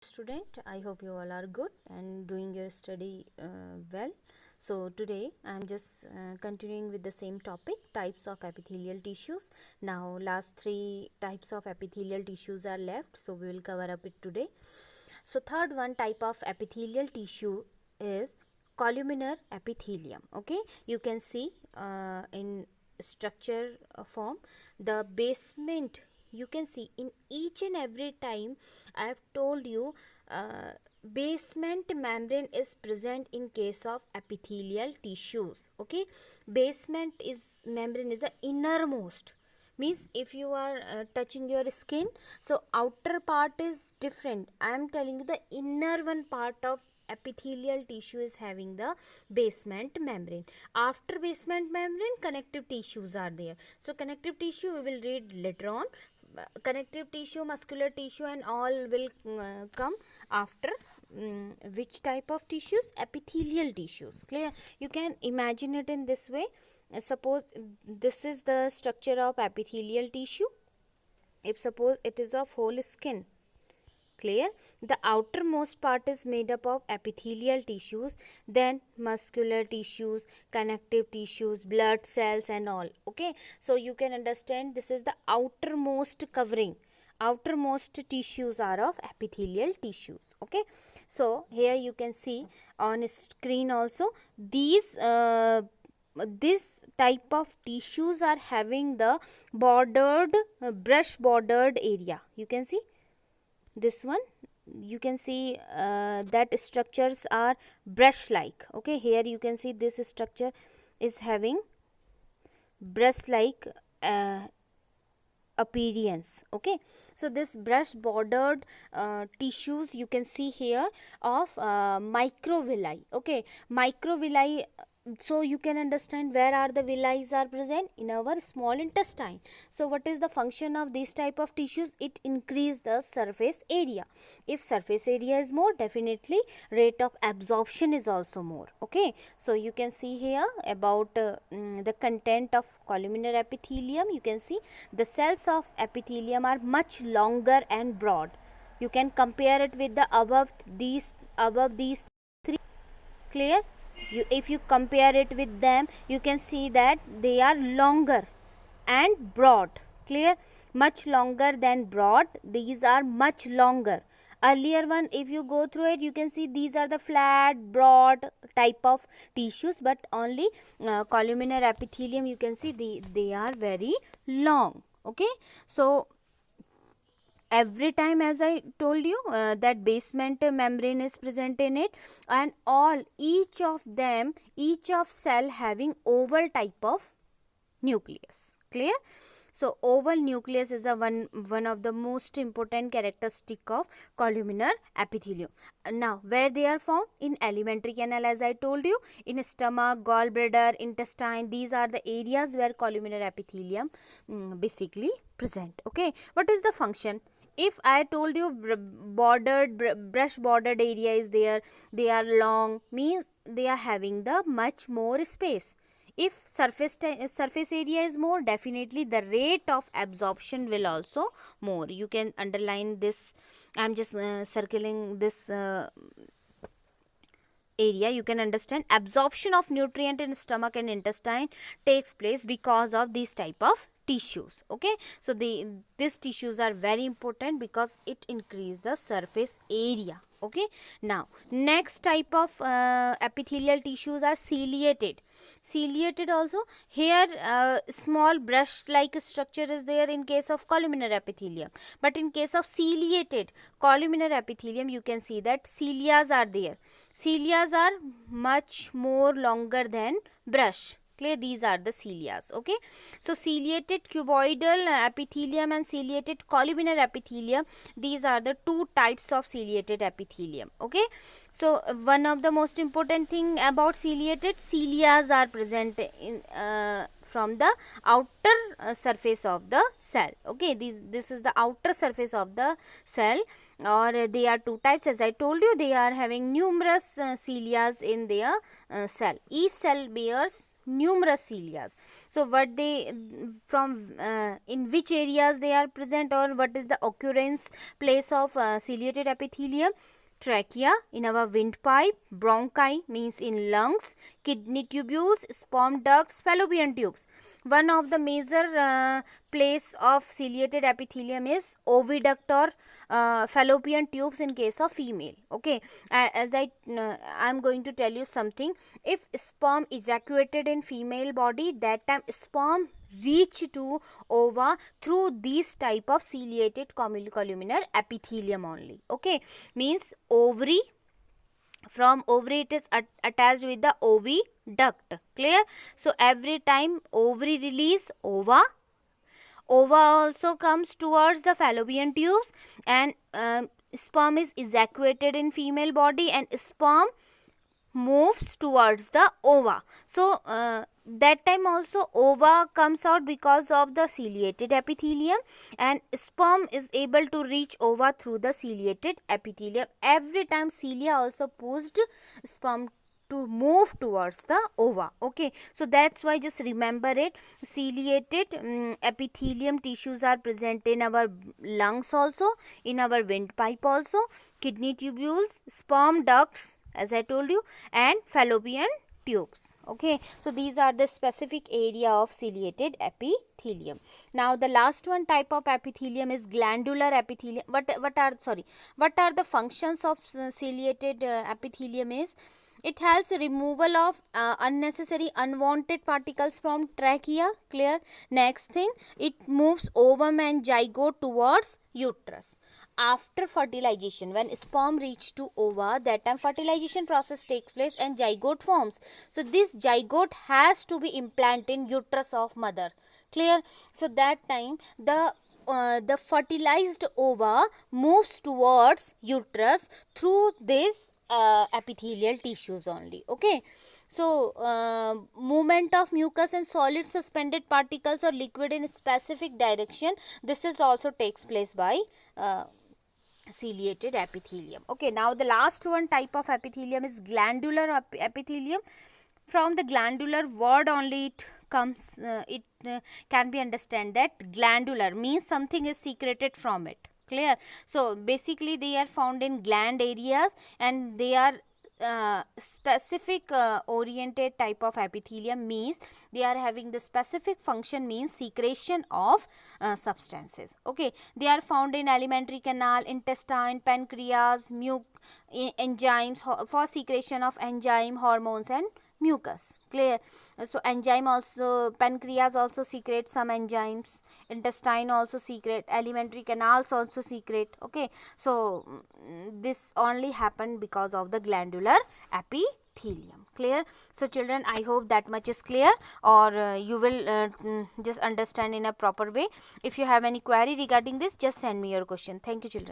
student. I hope you all are good and doing your study well. So today I am just continuing with the same topic, types of epithelial tissues. Now last three types of epithelial tissues are left, so we will cover up it today. So third one type of epithelial tissue is columnar epithelium. Okay, you can see in structure form the basement. You can see in each and every time I have told you basement membrane is present in case of epithelial tissues. Okay, basement is membrane is a innermost, means if you are touching your skin, so outer part is different. I am telling you the inner one part of epithelial tissue is having the basement membrane. After basement membrane, connective tissues are there. So connective tissue we will read later on. Connective tissue, muscular tissue and all will come after which type of tissues? Epithelial tissues. Clear? You can imagine it in this way. Suppose this is the structure of epithelial tissue. If suppose it is of whole skin, clear, the outermost part is made up of epithelial tissues, then muscular tissues, connective tissues, blood cells and all. Okay, so you can understand this is the outermost covering. Outermost tissues are of epithelial tissues. Okay, so here you can see on screen also these this type of tissues are having the bordered brush bordered area. You can see this one. You can see that structures are brush like. Okay, here you can see this structure is having brush like appearance. Okay, so this brush bordered tissues you can see here of microvilli. Okay, microvilli, so you can understand where are the villi are present in our small intestine. So what is the function of this type of tissues? It increase the surface area. If surface area is more, definitely rate of absorption is also more. Okay, so you can see here about the content of columnar epithelium. You can see the cells of epithelium are much longer and broad. You can compare it with the above these three. Clear? If you compare it with them, you can see that they are longer and broad. Clear? Much longer than broad. These are much longer. Earlier one, if you go through it, you can see these are the flat, broad type of tissues, but only columnar epithelium, you can see they are very long. Okay, so every time, as I told you, that basement membrane is present in it, and all each of them, each of cell having oval type of nucleus. Clear? So oval nucleus is a one of the most important characteristic of columnar epithelium. Now where they are found? In alimentary canal, as I told you, in stomach, gallbladder, intestine. These are the areas where columnar epithelium basically present. Okay, what is the function? If I told you brush bordered area is there, they are long, means they are having the much more space. If surface area is more, definitely the rate of absorption will also more. You can underline this. I am just circling this area. You can understand absorption of nutrient in stomach and intestine takes place because of these type of tissues. Okay, so these tissues are very important because it increase the surface area. Okay, now next type of epithelial tissues are ciliated. Ciliated also, here small brush like structure is there in case of columnar epithelium, but in case of ciliated columnar epithelium, you can see that cilias are there. Cilias are much more longer than brush. Clear? These are the cilias. Okay, so ciliated cuboidal epithelium and ciliated columnar epithelium, these are the two types of ciliated epithelium. Okay, so one of the most important thing about ciliated, cilias are present in from the outer surface of the cell. Okay, this is the outer surface of the cell, or they are two types. As I told you, they are having numerous cilias in their cell. Each cell bears numerous cilia. So what they from in which areas they are present, or what is the occurrence place of ciliated epithelium? Trachea, in our windpipe; bronchi means in lungs; kidney tubules; sperm ducts; fallopian tubes. One of the major place of ciliated epithelium is oviduct or fallopian tubes in case of female. Okay, as I am going to tell you something. If sperm ejaculated in female body, that time sperm reach to ova through these type of ciliated columnar epithelium only. Okay, means ovary, from ovary it is attached with the oviduct. Clear? So every time ovary release ova, ova also comes towards the fallopian tubes, and sperm is ejaculated in female body, and sperm moves towards the ova. So that time also ova comes out because of the ciliated epithelium, and sperm is able to reach ova through the ciliated epithelium. Every time cilia also pushed sperm to move towards the ova. Okay, so that's why just remember it. Ciliated epithelium tissues are present in our lungs also, in our windpipe also, kidney tubules, sperm ducts, as I told you, and fallopian tubes. Okay, so these are the specific area of ciliated epithelium. Now the last one type of epithelium is glandular epithelium. What are the functions of ciliated epithelium is? It helps removal of unnecessary unwanted particles from trachea. Clear? Next thing, it moves ovum and zygote towards uterus. After fertilization, when sperm reach to ova, that time fertilization process takes place and zygote forms. So this zygote has to be implanted in uterus of mother. Clear? So that time the fertilized ova moves towards uterus through this epithelial tissues only. Okay, so movement of mucus and solid suspended particles or liquid in specific direction, this is also takes place by ciliated epithelium. Okay, now the last one type of epithelium is glandular epithelium. From the glandular word only it comes, it can be understand that glandular means something is secreted from it. Clear? So basically they are found in gland areas, and they are specific oriented type of epithelium, means they are having the specific function, means secretion of substances. Okay, they are found in alimentary canal, intestine, pancreas, enzymes for secretion of enzyme, hormones and mucus. Clear? So enzyme also, pancreas also secrete some enzymes, intestine also secrete, alimentary canals also secrete. Okay, so this only happened because of the glandular epithelium. Clear? So children, I hope that much is clear, or you will just understand in a proper way. If you have any query regarding this, just send me your question. Thank you children.